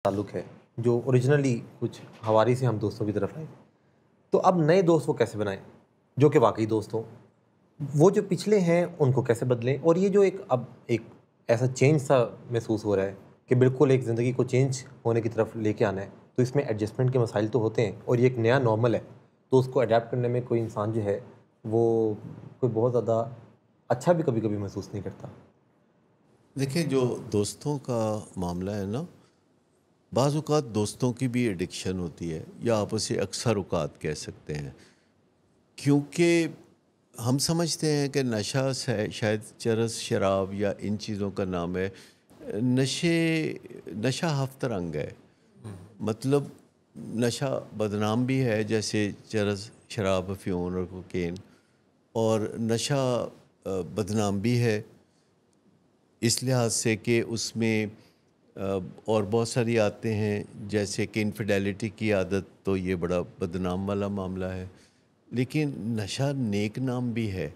تعلق ہے جو اوریجنلی کچھ ہواری سے ہم دوستوں کی طرف آئے، تو اب نئے دوست وہ کیسے بنائیں جو کہ واقعی دوست ہوں؟ وہ جو پچھلے ہیں ان کو کیسے بدلیں؟ اور یہ جو اب ایک ایسا چینج سا محسوس ہو رہا ہے کہ بالکل ایک زندگی کو چینج ہونے کی طرف لے کے آنا ہے، تو اس میں ایڈجسٹمنٹ کے مسائل تو ہوتے ہیں، اور یہ ایک نیا نارمل ہے، تو اس کو اڈیپٹ کرنے میں کوئی انسان جو ہے وہ کوئی بہت زیادہ اچھا بھی کبھی کبھی محسوس نہیں کرتا۔ دیکھیں، جو دوستوں کا معاملہ ہے نا، بعض اوقات دوستوں کی بھی ایڈکشن ہوتی ہے، یا آپ اسے اکثر اوقات کہہ سکتے ہیں، کیونکہ ہم سمجھتے ہیں کہ نشہ شاید چرس، شراب یا ان چیزوں کا نام ہے۔ نشہ ہفت رنگ ہے، مطلب نشہ بدنام بھی ہے، جیسے چرس، شراب، افیون اور کوکین، اور نشہ بدنام بھی ہے اس لحاظ سے کہ اس میں اور بہت ساری عادتیں ہیں، جیسے کہ انفیڈیلٹی کی عادت، تو یہ بڑا بدنام والا معاملہ ہے۔ لیکن نشہ نیک نام بھی ہے،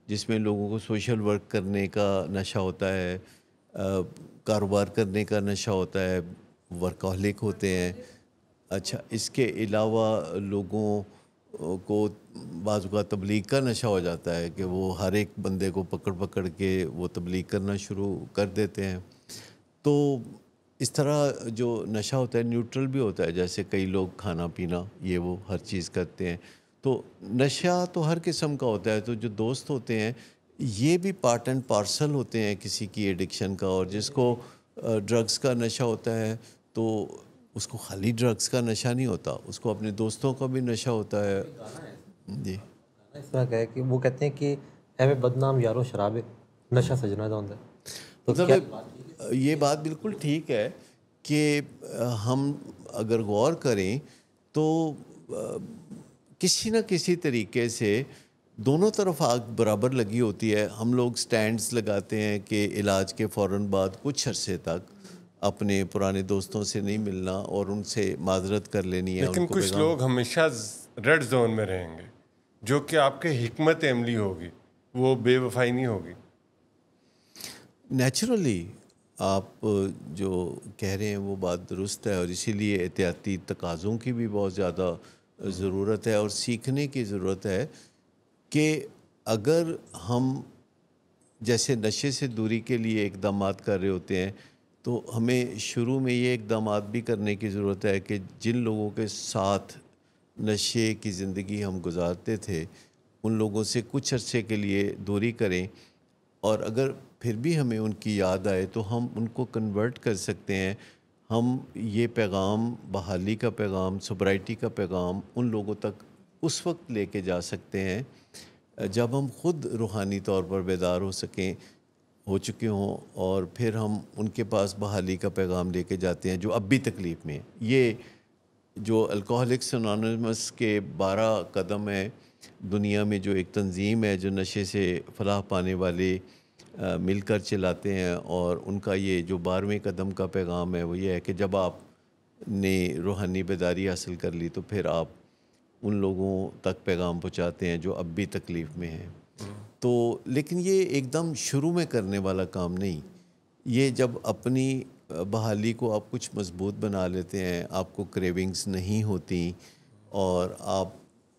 جس میں لوگوں کو سوشل ورک کرنے کا نشہ ہوتا ہے، کاروبار کرنے کا نشہ ہوتا ہے، ورکاہولک ہوتے ہیں۔ اچھا، اس کے علاوہ لوگوں کو بعض اوقات تبلیغ کا نشہ ہو جاتا ہے کہ وہ ہر ایک بندے کو پکڑ پکڑ کے وہ تبلیغ کرنا شروع کر دیتے ہیں۔ تو اس طرح جو نشہ ہوتا ہے نیوٹرل بھی ہوتا ہے، جیسے کئی لوگ کھانا پینا یہ وہ ہر چیز کرتے ہیں۔ تو نشہ تو ہر قسم کا ہوتا ہے، تو جو دوست ہوتے ہیں یہ بھی پارٹ اینڈ پارسل ہوتے ہیں کسی کی ایڈکشن کا۔ اور جس کو ڈرگز کا نشہ ہوتا ہے تو اس کو خالی ڈرگز کا نشہ نہیں ہوتا، اس کو اپنے دوستوں کا بھی نشہ ہوتا ہے۔ جی، اس طرح کا ہے کہ وہ کہتے ہیں کہ اے بدنام یارو شراب نشہ سجنا دا ہوندا ہے، تو کیا یہ بات بالکل ٹھیک ہے کہ ہم اگر غور کریں تو کسی نہ کسی طریقے سے دونوں طرف آگ برابر لگی ہوتی ہے۔ ہم لوگ سٹینڈز لگاتے ہیں کہ علاج کے فوراً بعد کچھ عرصے تک اپنے پرانے دوستوں سے نہیں ملنا اور ان سے معذرت کر لینی ہے، ان لیکن کو کچھ پیغام۔ لوگ ہمیشہ ریڈ زون میں رہیں گے، جو کہ آپ کے حکمت عملی ہوگی، وہ بے وفائی نہیں ہوگی۔ نیچرلی آپ جو کہہ رہے ہیں وہ بات درست ہے، اور اسی لیے احتیاطی تقاضوں کی بھی بہت زیادہ ضرورت ہے، اور سیکھنے کی ضرورت ہے کہ اگر ہم جیسے نشے سے دوری کے لیے اقدامات کر رہے ہوتے ہیں، تو ہمیں شروع میں یہ اقدامات بھی کرنے کی ضرورت ہے کہ جن لوگوں کے ساتھ نشے کی زندگی ہم گزارتے تھے ان لوگوں سے کچھ عرصے کے لیے دوری کریں، اور اگر پھر بھی ہمیں ان کی یاد آئے تو ہم ان کو کنورٹ کر سکتے ہیں۔ ہم یہ پیغام، بحالی کا پیغام، سوبرائٹی کا پیغام ان لوگوں تک اس وقت لے کے جا سکتے ہیں جب ہم خود روحانی طور پر بیدار ہو چکے ہوں، اور پھر ہم ان کے پاس بحالی کا پیغام لے کے جاتے ہیں جو اب بھی تکلیف میں ہیں۔ یہ جو الکوہولکس انانیمس کے 12 قدم ہے دنیا میں، جو ایک تنظیم ہے جو نشے سے فلاح پانے والے مل کر چلاتے ہیں، اور ان کا یہ جو 12ویں قدم کا پیغام ہے وہ یہ ہے کہ جب آپ نے روحانی بیداری حاصل کر لی تو پھر آپ ان لوگوں تک پیغام پہنچاتے ہیں جو اب بھی تکلیف میں ہیں۔ تو لیکن یہ ایک دم شروع میں کرنے والا کام نہیں، یہ جب اپنی بحالی کو آپ کچھ مضبوط بنا لیتے ہیں، آپ کو کریونگز نہیں ہوتی، اور آپ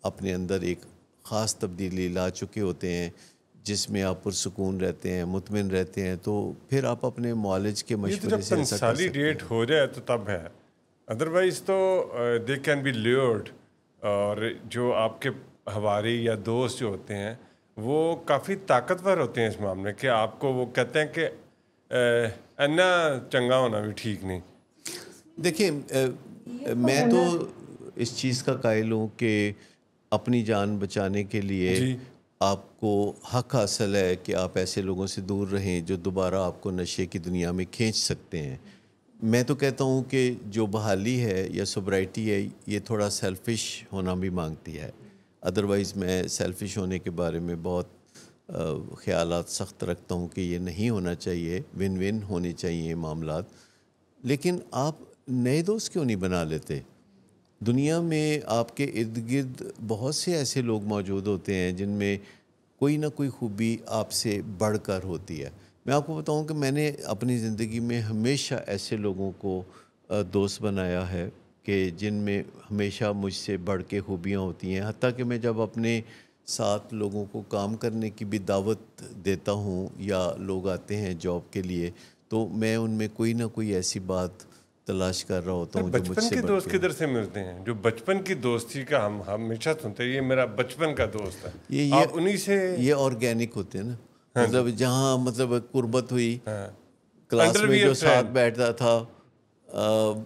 اپنے اندر ایک خاص تبدیلی لا چکے ہوتے ہیں جس میں آپ پرسکون رہتے ہیں، مطمئن رہتے ہیں، تو پھر آپ اپنے معالج کے یہ تو مشورے جب سے ایسا کر سکتے کنسالیڈیٹ ہیں۔ ہو جائے تو تب ہے، ادروائز تو دے کین بی لیورڈ۔ اور جو آپ کے ہواری یا دوست جو ہوتے ہیں وہ کافی طاقتور ہوتے ہیں اس معاملے میں، کہ آپ کو وہ کہتے ہیں کہ اینا چنگا ہونا بھی ٹھیک نہیں۔ دیکھیں، میں تو اس چیز کا قائل ہوں کہ اپنی جان بچانے کے لیے جی، آپ کو حق حاصل ہے کہ آپ ایسے لوگوں سے دور رہیں جو دوبارہ آپ کو نشے کی دنیا میں کھینچ سکتے ہیں۔ میں تو کہتا ہوں کہ جو بحالی ہے یا سوبرائٹی ہے یہ تھوڑا سیلفش ہونا بھی مانگتی ہے، ادروائز میں سیلفش ہونے کے بارے میں بہت خیالات سخت رکھتا ہوں کہ یہ نہیں ہونا چاہیے، ون ون ہونے چاہیے معاملات۔ لیکن آپ نئے دوست کیوں نہیں بنا لیتے؟ دنیا میں آپ کے ارد گرد بہت سے ایسے لوگ موجود ہوتے ہیں جن میں کوئی نہ کوئی خوبی آپ سے بڑھ کر ہوتی ہے۔ میں آپ کو بتاؤں کہ میں نے اپنی زندگی میں ہمیشہ ایسے لوگوں کو دوست بنایا ہے کہ جن میں ہمیشہ مجھ سے بڑھ کے خوبیاں ہوتی ہیں، حتیٰ کہ میں جب اپنے ساتھ لوگوں کو کام کرنے کی بھی دعوت دیتا ہوں یا لوگ آتے ہیں جاب کے لیے، تو میں ان میں کوئی نہ کوئی ایسی بات تلاش کر رہا ہوتا ہوں جو مجھ بچپن سے کے بڑھ دوست کے کدھر سے ملتے ہیں؟ جو بچپن کی دوستی کا ہم ہمیشہ سنتے ہیں، یہ میرا بچپن کا دوست ہے، یہ آپ انہی سے یہ آرگینک ہوتے ہیں نا، مطلب جہاں مطلب قربت ہوئی، کلاس Under میں we جو are ساتھ friend. بیٹھتا تھا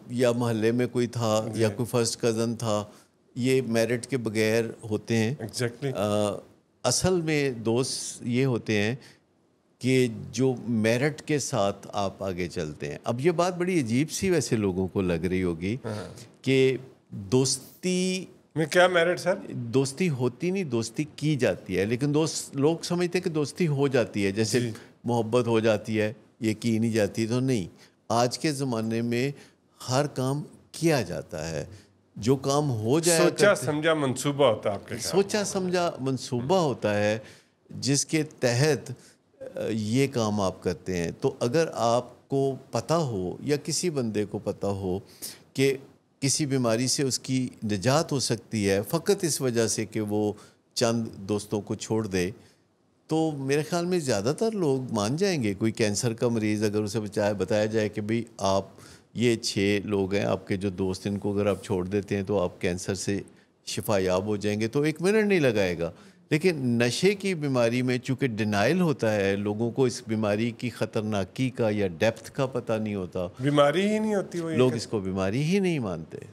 یا محلے میں کوئی تھا یا کوئی فرسٹ کزن تھا، یہ میرٹ کے بغیر ہوتے ہیں۔ ایگزیکٹلی اصل میں دوست یہ ہوتے ہیں کہ جو میرٹ کے ساتھ آپ آگے چلتے ہیں۔ اب یہ بات بڑی عجیب سی ویسے لوگوں کو لگ رہی ہوگی کہ دوستی میں کیا میرٹ سر؟ دوستی ہوتی نہیں، دوستی کی جاتی ہے، لیکن دوست لوگ سمجھتے ہیں کہ دوستی ہو جاتی ہے، جیسے محبت ہو جاتی ہے، یہ کی نہیں جاتی۔ تو نہیں، آج کے زمانے میں ہر کام کیا جاتا ہے، جو کام ہو جائے سوچا سمجھا منصوبہ ہوتا ہے آپ کے ساتھ، سوچا سمجھا منصوبہ ہوتا ہے جس کے تحت یہ کام آپ کرتے ہیں۔ تو اگر آپ کو پتہ ہو یا کسی بندے کو پتہ ہو کہ کسی بیماری سے اس کی نجات ہو سکتی ہے فقط اس وجہ سے کہ وہ چند دوستوں کو چھوڑ دے، تو میرے خیال میں زیادہ تر لوگ مان جائیں گے۔ کوئی کینسر کا مریض اگر اسے بتایا جائے کہ بھئی آپ یہ 6 لوگ ہیں آپ کے جو دوست، ان کو اگر آپ چھوڑ دیتے ہیں تو آپ کینسر سے شفا یاب ہو جائیں گے، تو 1 منٹ نہیں لگائے گا۔ لیکن نشے کی بیماری میں چونکہ ڈینائل ہوتا ہے، لوگوں کو اس بیماری کی خطرناکی کا یا ڈیپتھ کا پتہ نہیں ہوتا، بیماری ہی نہیں ہوتی وہ، لوگ اس کو بیماری ہی نہیں مانتے۔